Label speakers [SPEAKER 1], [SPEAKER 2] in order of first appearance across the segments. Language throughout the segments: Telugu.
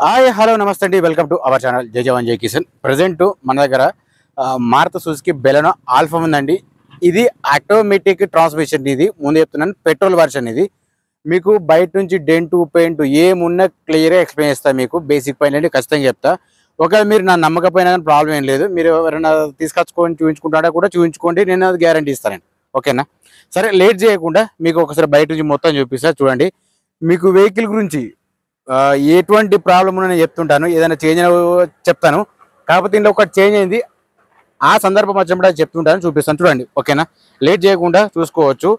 [SPEAKER 1] హాయ్ హలో నమస్తే అండి, వెల్కమ్ టు అవర్ ఛానల్ జై జవాన్ జై కిషన్. ప్రజెంట్ మన దగ్గర మారుతి సుజుకి బెలెనో ఆల్ఫా ఉందండి. ఇది ఆటోమేటిక్ ట్రాన్స్మిషన్. ఇది ముందు చెప్తున్నాను, పెట్రోల్ వర్షన్. ఇది మీకు బయట నుంచి డెంటు పెయింట్ ఏమున్నా క్లియర్గా ఎక్స్ప్లెయిన్ చేస్తాను. మీకు బేసిక్ పైన ఖచ్చితంగా చెప్తా. ఒకవేళ మీరు నా నమ్మకపోయినా కానీ ప్రాబ్లం ఏం లేదు. మీరు ఎవరైనా తీసుకొచ్చుకొని చూపించుకుంటాడా కూడా చూపించుకోండి, నేను అది గ్యారంటీ ఇస్తానండి. ఓకేనా? సరే, లేట్ చేయకుండా మీకు ఒకసారి బయట నుంచి మొత్తం చూపిస్తా. చూడండి, మీకు వెహికల్ గురించి ఎటువంటి ప్రాబ్లం నేను చెప్తుంటాను. ఏదైనా చేంజ్ చెప్తాను, కాకపోతే ఇంట్లో ఒకటి చేంజ్ అయింది, ఆ సందర్భం వచ్చినప్పుడు అది చెప్తుంటాను, చూపిస్తాను. చూడండి, ఓకేనా? లేట్ చేయకుండా చూసుకోవచ్చు.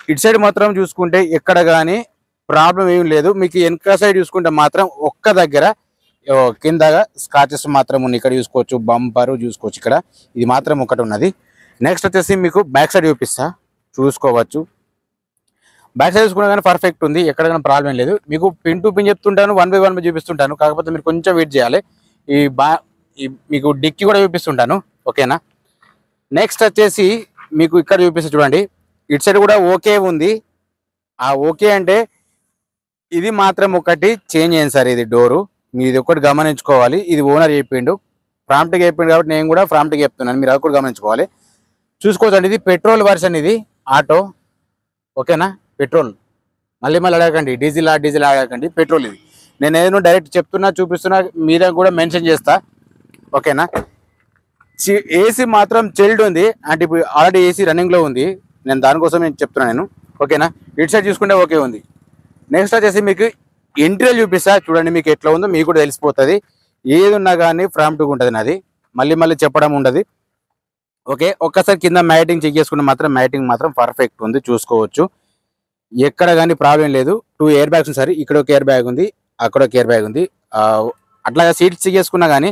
[SPEAKER 1] ఇటు సైడ్ మాత్రం చూసుకుంటే ఎక్కడ కానీ ప్రాబ్లం ఏం లేదు. మీకు వెనక సైడ్ చూసుకుంటే మాత్రం ఒక్క దగ్గర కిందగా స్కాచెస్ మాత్రం ఉన్నాయి. ఇక్కడ చూసుకోవచ్చు, బంపర్ చూసుకోవచ్చు, ఇక్కడ ఇది మాత్రం ఒకటి ఉన్నది. నెక్స్ట్ వచ్చేసి మీకు బ్యాక్ సైడ్ చూపిస్తా, చూసుకోవచ్చు. బ్యాక్ సైడ్ చూసుకున్నా కానీ పర్ఫెక్ట్ ఉంది, ఎక్కడైనా ప్రాబ్లం లేదు. మీకు పిన్ టు పిన్ చెప్తుంటాను, 1 by 1 చూపిస్తుంటాను, కాకపోతే మీరు కొంచెం వెయిట్ చేయాలి. మీకు డిక్కీ కూడా చూపిస్తుంటాను, ఓకేనా? నెక్స్ట్ వచ్చేసి మీకు ఇక్కడ చూపిస్తే చూడండి, ఇటు సైడ్ కూడా ఓకే ఉంది. ఆ ఓకే అంటే ఇది మాత్రం ఒకటి చేంజ్ అయింది సార్. ఇది డోరు మీరు ఒకటి గమనించుకోవాలి. ఇది ఓనర్ చెప్పిండు, ప్రాంప్ట్గా చెప్పిండు కాబట్టి నేను కూడా ప్రాంప్ట్గా చెప్తున్నాను, మీరు అది కూడా గమనించుకోవాలి. చూసుకోవచ్చండి, ఇది పెట్రోల్ వర్షన్, ఇది ఆటో, ఓకేనా? పెట్రోల్ మళ్ళీ అడగకండి, డీజిల్ అడగకండి, పెట్రోల్. ఇది నేను ఏదో డైరెక్ట్ చెప్తున్నా, చూపిస్తున్నా, మీరే కూడా మెన్షన్ చేస్తా, ఓకేనా? ఏసీ మాత్రం చిల్డ్ ఉంది, అంటే ఇప్పుడు ఆల్రెడీ ఏసీ రన్నింగ్లో ఉంది. నేను దానికోసం చెప్తున్నాను, ఓకేనా? ఇటు సైడ్ చూసుకుంటే ఓకే ఉంది. నెక్స్ట్ వచ్చేసి మీకు ఇంటీరియర్ చూపిస్తా, చూడండి మీకు ఎట్లా ఉందో మీకు కూడా తెలిసిపోతుంది. ఏది ఉన్నా కానీ ప్రాంప్ట్గా ఉంటుంది నాది, మళ్ళీ చెప్పడం ఉండదు. ఓకే, ఒక్కసారి కింద మ్యాటింగ్ చెక్ చేసుకుంటే మాత్రం మ్యాటింగ్ మాత్రం పర్ఫెక్ట్ ఉంది, చూసుకోవచ్చు. ఎక్కడ కానీ ప్రాబ్లం లేదు. 2 ఎయిర్ బ్యాగ్స్ ఉంది సార్, ఇక్కడ ఒక ఎయిర్ బ్యాగ్ ఉంది, అక్కడ ఒక ఎయిర్ బ్యాగ్ ఉంది. అట్లాగా సీట్స్ చెక్ చేసుకున్నా కానీ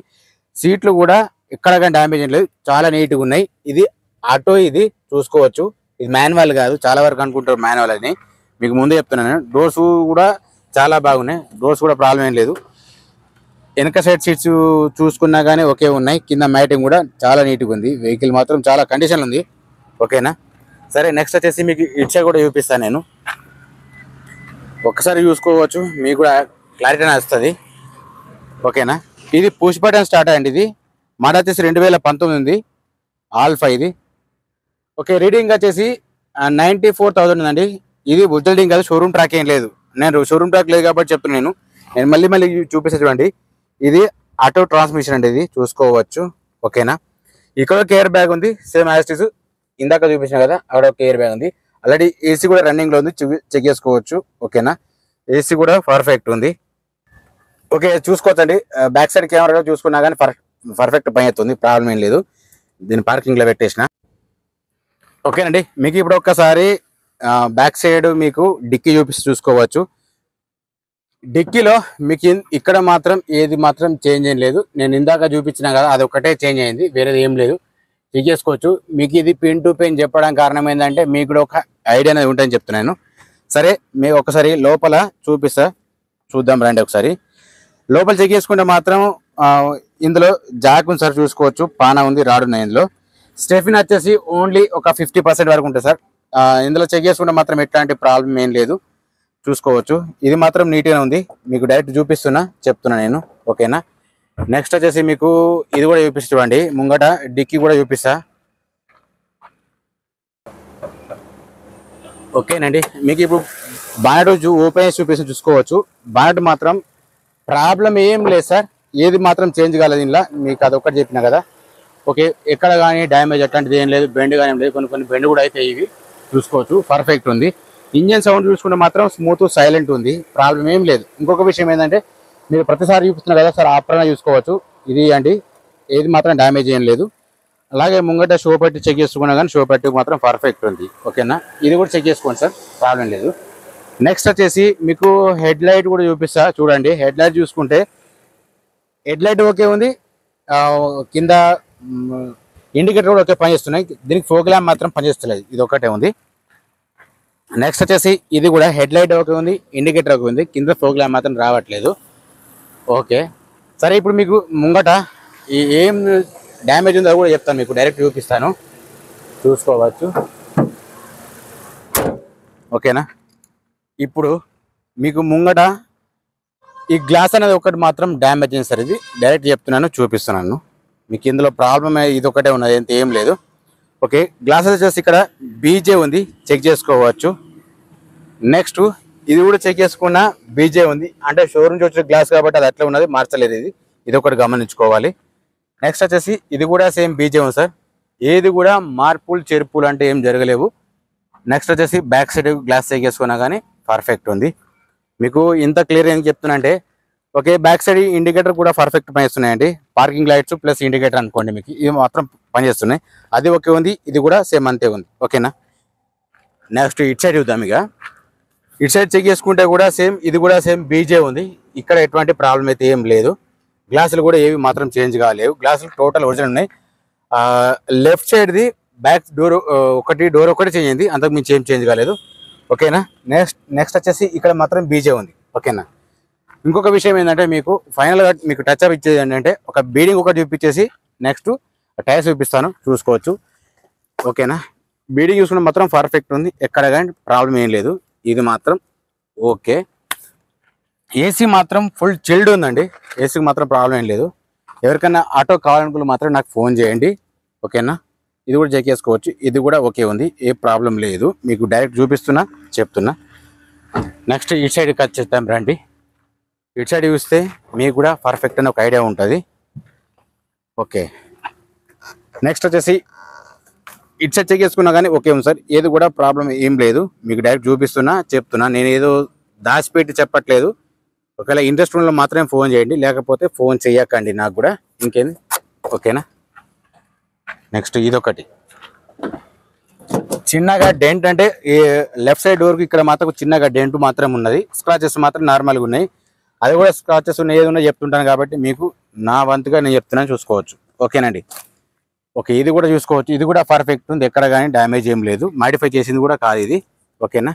[SPEAKER 1] సీట్లు కూడా ఎక్కడ కానీ డ్యామేజ్ ఏం లేదు, చాలా నీట్గా ఉన్నాయి. ఇది ఆటో, ఇది చూసుకోవచ్చు. ఇది మాన్యువల్ కాదు, చాలా వరకు అనుకుంటారు మాన్యువల్ అని, మీకు ముందే చెప్తున్నాను. డోర్స్ కూడా చాలా బాగున్నాయి, డోర్స్ కూడా ప్రాబ్లం ఏం లేదు. వెనక సైడ్ సీట్స్ చూసుకున్నా కానీ ఓకే ఉన్నాయి. కింద మ్యాటింగ్ కూడా చాలా నీట్గా ఉంది. వెహికల్ మాత్రం చాలా కండిషన్ ఉంది, ఓకేనా? సరే, నెక్స్ట్ వచ్చేసి మీకు ఇటు సైడ్ కూడా చూపిస్తాను నేను, ఒక్కసారి చూసుకోవచ్చు, మీకు కూడా క్లారిటీ వస్తుంది, ఓకేనా? ఇది పుష్ బటన్ స్టార్ట్ అండి. ఇది మోడల్ వచ్చేసి 2019 ఉంది, ఆల్ఫా ఇది. ఓకే, రీడింగ్ వచ్చేసి 94,000 ఉందండి. ఇది బుజ్జల్డింగ్ కాదు, షోరూమ్ ట్రాక్ ఏం లేదు. నేను షోరూమ్ ట్రాక్ లేదు కాబట్టి చెప్తున్నాను. నేను మళ్ళీ చూపిస్తా చూడండి. ఇది ఆటో ట్రాన్స్మిషన్ అండి, ఇది చూసుకోవచ్చు, ఓకేనా? ఇక్కడ ఒక ఎయిర్ బ్యాగ్ ఉంది, సేమ్ యాజ్ ఇట్ ఈజ్ ఇందాక చూపించిన కదా, అక్కడ ఒక ఎయిర్ బ్యాగ్ ఉంది. ఆల్రెడీ ఏసీ కూడా రన్నింగ్లో ఉంది, చెక్ చేసుకోవచ్చు, ఓకేనా? ఏసీ కూడా పర్ఫెక్ట్ ఉంది, ఓకే, చూసుకోవచ్చండి. బ్యాక్ సైడ్ కెమెరా చూసుకున్నా కానీ పర్ఫెక్ట్ పని అవుతుంది, ప్రాబ్లం ఏం లేదు. దీన్ని పార్కింగ్లో పెట్టేసిన, ఓకేనండి. మీకు ఇప్పుడు ఒక్కసారి బ్యాక్ సైడ్ మీకు డిక్కీ చూసుకోవచ్చు. డిక్కీలో మీకు ఇక్కడ మాత్రం ఏది మాత్రం చేంజ్ ఏం లేదు. నేను ఇందాక చూపించిన కదా, అది ఒకటే చేంజ్ అయింది, వేరేది ఏం లేదు. చెక్ చేసుకోవచ్చు. మీకు ఇది పిన్ టు పిన్ చెప్పడానికి కారణం ఏంటంటే మీకు కూడా ఒక ఐడియా అనేది ఉంటుందని చెప్తున్నాను. సరే, మీకు ఒకసారి లోపల చూపిస్తా, చూద్దాం రండి. ఒకసారి లోపల చెక్ చేసుకుంటే మాత్రం ఇందులో జాక్ ఉంది సార్, చూసుకోవచ్చు, పానా ఉంది, రాడ్ ఉన్నాయి. ఇందులో స్టెఫిన్ వచ్చేసి ఓన్లీ ఒక 50% వరకు ఉంటుంది సార్. ఇందులో చెక్ చేసుకుంటే మాత్రం ఎట్లాంటి ప్రాబ్లం ఏం లేదు, చూసుకోవచ్చు. ఇది మాత్రం నీట్గా ఉంది, మీకు డైరెక్ట్ చూపిస్తున్నా, చెప్తున్నా నేను, ఓకేనా? నెక్స్ట్ వచ్చేసి మీకు ఇది కూడా చూపిస్తా చూడండి, ముంగట డిక్కీ కూడా చూపిస్తా, ఓకేనండి. మీకు ఇప్పుడు బానెట్ ఓపెన్ చేసి చూసుకోవచ్చు. బానెట్ మాత్రం ప్రాబ్లం ఏం లేదు సార్, ఏది మాత్రం చేంజ్ కాలేదు ఇంట్లో, మీకు అదొక్కటి చెప్పినా కదా, ఓకే? ఎక్కడ కానీ డ్యామేజ్ అట్లాంటిది ఏం లేదు, బెండ్ కానీ ఏం లేదు. కొన్ని బెండ్ కూడా అయితే ఇవి చూసుకోవచ్చు, పర్ఫెక్ట్ ఉంది. ఇంజన్ సౌండ్ చూసుకుంటే మాత్రం స్మూత్ సైలెంట్ ఉంది, ప్రాబ్లం ఏం లేదు. ఇంకొక విషయం ఏంటంటే మీరు ప్రతిసారి చూపిస్తున్నారు కదా సార్, ఆపరణ చూసుకోవచ్చు. ఇది అండి, ఏది మాత్రం డ్యామేజ్ ఏం లేదు. అలాగే ముంగట షో పెట్టి చెక్ చేసుకున్నా కానీ షో పెట్టి మాత్రం పర్ఫెక్ట్ ఉంది, ఓకేనా? ఇది కూడా చెక్ చేసుకోండి సార్, ప్రాబ్లం లేదు. నెక్స్ట్ వచ్చేసి మీకు హెడ్ లైట్ కూడా చూపిస్తా, చూడండి. హెడ్ లైట్ చూసుకుంటే హెడ్ లైట్ ఓకే ఉంది, కింద ఇండికేటర్ కూడా ఓకే పనిచేస్తున్నాయి. దీనికి ఫోక్ ల్యాంప్ మాత్రం పనిచేస్తలేదు, ఇది ఒకటే ఉంది. నెక్స్ట్ వచ్చేసి ఇది కూడా హెడ్ లైట్ ఓకే ఉంది, ఇండికేటర్ ఓకే ఉంది, కింద ఫోక్ ల్యాంప్ మాత్రం రావట్లేదు, ఓకే? సరే, ఇప్పుడు మీకు ముంగట ఏం డ్యామేజ్ ఉందో కూడా చెప్తాను, మీకు డైరెక్ట్ చూపిస్తాను, చూసుకోవచ్చు, ఓకేనా? ఇప్పుడు మీకు ముంగట ఈ గ్లాస్ అనేది ఒకటి మాత్రం డ్యామేజ్ అయింది సార్. ఇది డైరెక్ట్ చెప్తున్నాను, చూపిస్తున్నాను మీకు. ఇందులో ప్రాబ్లమ్ ఇది ఒకటే ఉన్నది, ఎంత ఏం లేదు. ఓకే, గ్లాసెస్ వచ్చేసి ఇక్కడ బీజే ఉంది, చెక్ చేసుకోవచ్చు. నెక్స్ట్ ఇది కూడా చెక్ చేసుకున్న బీజే ఉంది, అంటే షోరూమ్ నుంచి వచ్చిన గ్లాస్ కాబట్టి అది అట్లా ఉన్నది, మార్చలేదు. ఇది ఒకటి గమనించుకోవాలి. నెక్స్ట్ వచ్చేసి ఇది కూడా సేమ్ బీజే ఉంది సార్. ఏది కూడా మార్పులు చెరుపులు అంటే ఏం జరగలేవు. నెక్స్ట్ వచ్చేసి బ్యాక్ సైడ్ గ్లాస్ చెక్ చేసుకున్నా కానీ పర్ఫెక్ట్ ఉంది. మీకు ఇంత క్లియర్ ఏం చెప్తున్నా అంటే, ఓకే, బ్యాక్ సైడ్ ఇండికేటర్ కూడా పర్ఫెక్ట్ పనిచేస్తున్నాయండి. పార్కింగ్ లైట్స్ ప్లస్ ఇండికేటర్ అనుకోండి, మీకు ఇవి మాత్రం పనిచేస్తున్నాయి. అది ఓకే ఉంది, ఇది కూడా సేమ్ అంతే ఉంది. ఓకేనా, నెక్స్ట్ ఇటు సైడ్ చూద్దాం. ఇక ఇటు సైడ్ చెక్ చేసుకుంటే కూడా సేమ్, ఇది కూడా సేమ్ బీజే ఉంది. ఇక్కడ ఎటువంటి ప్రాబ్లం అయితే ఏం లేదు. గ్లాసులు కూడా ఏవి మాత్రం చేంజ్ కాలేవు, గ్లాసులు టోటల్ ఒరిజినల్ ఉన్నాయి. లెఫ్ట్ సైడ్ది బ్యాక్ డోర్ ఒకటి చేంజ్ అయింది, అంతకు మించి ఏం చేంజ్ కాలేదు. ఓకేనా, నెక్స్ట్ వచ్చేసి ఇక్కడ మాత్రం బీజే ఉంది. ఓకేనా, ఇంకొక విషయం ఏంటంటే, మీకు ఫైనల్గా మీకు టచ్ అప్ ఇచ్చేది ఏంటంటే, ఒక బీడింగ్ ఒకటి చూపించేసి నెక్స్ట్ టైర్స్ చూపిస్తాను, చూసుకోవచ్చు. ఓకేనా, బీడింగ్ చూసుకుంటే మాత్రం పర్ఫెక్ట్ ఉంది, ఎక్కడ కానీ ప్రాబ్లం ఏం లేదు. ఇది మాత్రం ఓకే. ఏసీ మాత్రం ఫుల్ చిల్డ్ ఉందండి, ఏసీకి మాత్రం ప్రాబ్లం ఏం లేదు. ఎవరికైనా ఆటో కావాలనుకున్న మాత్రం నాకు ఫోన్ చేయండి. ఓకేనా, ఇది కూడా చెక్ చేసుకోవచ్చు. ఇది కూడా ఓకే ఉంది, ఏ ప్రాబ్లం లేదు. మీకు డైరెక్ట్ చూపిస్తున్నా, చెప్తున్నా. నెక్స్ట్ ఇటు సైడ్ కట్ చేద్దాం రండి. ఇటు సైడ్ చూస్తే మీకు కూడా పర్ఫెక్ట్ అని ఒక ఐడియా ఉంటుంది. ఓకే, నెక్స్ట్ వచ్చేసి ఇటు సైడ్ చెక్ చేసుకున్నా కానీ ఓకే ఉంది సార్. ఏది కూడా ప్రాబ్లం ఏం లేదు, మీకు డైరెక్ట్ చూపిస్తున్నా, చెప్తున్నా. నేను ఏదో దాచిపెట్టి చెప్పట్లేదు. ఒకవేళ ఇంట్రెస్ట్ ఉన్న మాత్రమే ఫోన్ చేయండి, లేకపోతే ఫోన్ చెయ్యకండి నాకు కూడా. ఇంకేంది, ఓకేనా. నెక్స్ట్ ఇదొకటి చిన్నగా డెంట్, అంటే ఈ లెఫ్ట్ సైడ్ డోర్కి ఇక్కడ మాత్రం చిన్నగా డెంట్ మాత్రం ఉన్నది. స్క్రాచెస్ మాత్రం నార్మల్గా ఉన్నాయి. అది కూడా స్క్రాచెస్ ఉన్నాయి, ఏది ఉన్నా చెప్తుంటాను కాబట్టి మీకు నా వంతుగా నేను చెప్తున్నాను, చూసుకోవచ్చు. ఓకేనండి, ఓకే, ఇది కూడా చూసుకోవచ్చు. ఇది కూడా పర్ఫెక్ట్ ఉంది, ఎక్కడ కానీ డ్యామేజ్ ఏం లేదు, మాడిఫై చేసింది కూడా కాదు ఇది. ఓకేనా,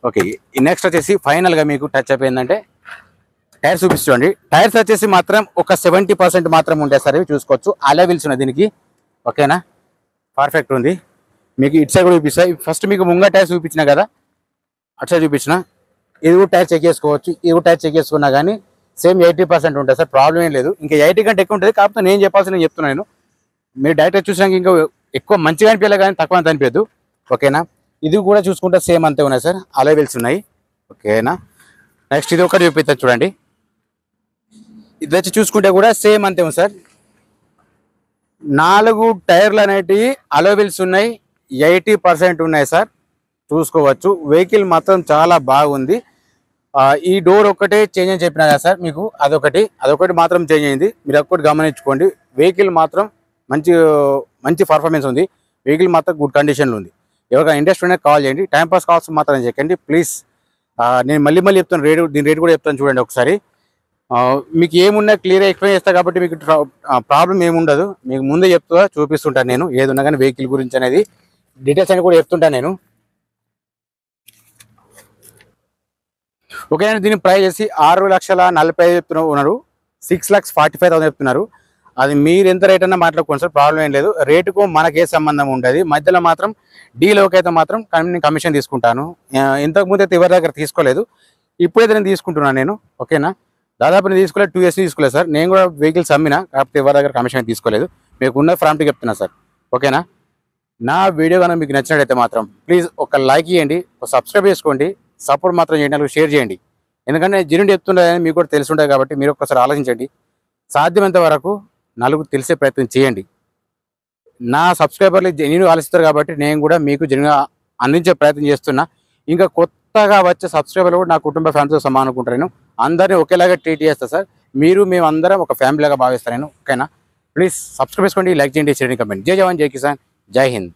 [SPEAKER 1] ఓకే. నెక్స్ట్ వచ్చేసి ఫైనల్గా మీకు టచ్ అప్ ఏంటంటే, టైర్స్ చూపిస్తుంది. టైర్స్ వచ్చేసి మాత్రం ఒక 70% మాత్రం ఉంటాయి సార్, చూసుకోవచ్చు. అలెవిల్స్ ఉన్నాయి దీనికి. ఓకేనా, పర్ఫెక్ట్ ఉంది. మీకు ఇటు సైడ్ కూడా చూపిస్తాయి. ఫస్ట్ మీకు ముంగ టైర్స్ చూపించినా కదా, అటు సైడ్ చూపించిన. ఇది కూడా టైర్ చెక్ చేసుకోవచ్చు. ఇది కూడా టైర్ చెక్ చేసుకున్నా కానీ సేమ్ 80% ఉంటుంది సార్, ప్రాబ్లం ఏం లేదు. ఇంకా 80 కంటే ఎక్కువ ఉంటుంది, కాకపోతే నేను చెప్పాల్సి నేను చెప్తున్నాను. మీరు డైరెక్ట్ చూసినాక ఇంకా ఎక్కువ మంచిగా అనిపించలే కానీ తక్కువ అంత అనిపించదు. ఓకేనా, ఇది కూడా చూసుకుంటే సేమ్ అంతే ఉన్నాయి సార్, అలెవిల్స్ ఉన్నాయి. ఓకేనా, నెక్స్ట్ ఇది ఒకటి చూపిస్తాను చూడండి. ఇది వచ్చి చూసుకుంటే కూడా సేమ్ అంతే ఉంది సార్. 4 టైర్లు అనేటివి అలెవిల్స్ ఉన్నాయి, 80% ఉన్నాయి సార్, చూసుకోవచ్చు. వెహికల్ మాత్రం చాలా బాగుంది. ఈ డోర్ ఒక్కటే చేంజ్ అని చెప్పినా కదా సార్ మీకు, అదొకటి మాత్రం చేంజ్ అయింది. మీరు ఒక్కటి గమనించుకోండి. వెహికల్ మాత్రం మంచి పర్ఫార్మెన్స్ ఉంది. వెహికల్ మాత్రం గుడ్ కండిషన్లో ఉంది. ఎవరికైనా ఇంట్రెస్ట్ ఉంటే కాల్ చేయండి. టైంపాస్ కాల్స్ మాత్రం చేయకండి ప్లీజ్. నేను మళ్ళీ చెప్తాను దీని రేట్ కూడా చెప్తాను చూడండి ఒకసారి. మీకు ఏమున్నా క్లియర్గా ఎక్స్ప్లెయిన్ చేస్తా కాబట్టి మీకు ప్రాబ్లం ఏముండదు. మీకు ముందే చూపిస్తుంటాను నేను, ఏదున్నా కానీ వెహికల్ గురించి అనేది డీటెయిల్స్ అని కూడా చెప్తుంటాను నేను. ఓకే, దీని ప్రైస్ చేసి 6,40,000 చెప్తున్నారు ఉన్నారు, 6,45,000 చెప్తున్నారు. అది మీరు ఎంత రేట్ అన్నా మాట్లాడుకోండి సార్, ప్రాబ్లం ఏం లేదు. రేటుకు మనకే సంబంధం ఉండదు. మధ్యలో మాత్రం డీలోకి అయితే మాత్రం కమిషన్ తీసుకుంటాను. ఇంతకుముందు అయితే ఎవరి దగ్గర తీసుకోలేదు, ఇప్పుడైతే నేను తీసుకుంటున్నాను నేను. ఓకేనా, దాదాపు నేను తీసుకోలేదు, 2 years తీసుకోలేదు సార్. నేను కూడా వెహికల్స్ అమ్మినా, కాకపోతే ఎవరి దగ్గర కమిషన్ తీసుకోలేదు. మీకు ఉన్న ఫ్రాంట్గా చెప్తున్నా సార్. ఓకేనా, నా వీడియో కనుక మీకు నచ్చినట్టయితే మాత్రం ప్లీజ్ ఒక లైక్ ఇవ్వండి, ఒక సబ్స్క్రైబ్ చేసుకోండి, సపోర్ట్ మాత్రం చేయండి, షేర్ చేయండి. ఎందుకంటే జెన్యూన్ చెప్తుండదని మీకు కూడా తెలిసి ఉంటుంది కాబట్టి మీరు ఒక్కసారి ఆలోచించండి. సాధ్యమైనంత వరకు నలుగురు తెలిసే ప్రయత్నం చేయండి. నా సబ్స్క్రైబర్లు జెన్యూన్ ఆలోచిస్తారు కాబట్టి నేను కూడా మీకు జెన్యూన్గా అందించే ప్రయత్నం చేస్తున్నా. ఇంకా కొత్తగా వచ్చే సబ్స్క్రైబర్లు కూడా నా కుటుంబ ఫ్యామిలీతో సమానం అనుకుంటాను. నేను అందరినీ ఒకేలాగా ట్రీట్ చేస్తాను సార్. మేమందరం ఒక ఫ్యామిలీగా భావిస్తాను నేను. ఓకేనా, ప్లీజ్ సబ్స్క్రైబ్ చేసుకోండి, లైక్ చేయండి, షేర్ చేయండి, కమెంట్. జై జవాన్, జై కిసాన్, జై హింద్.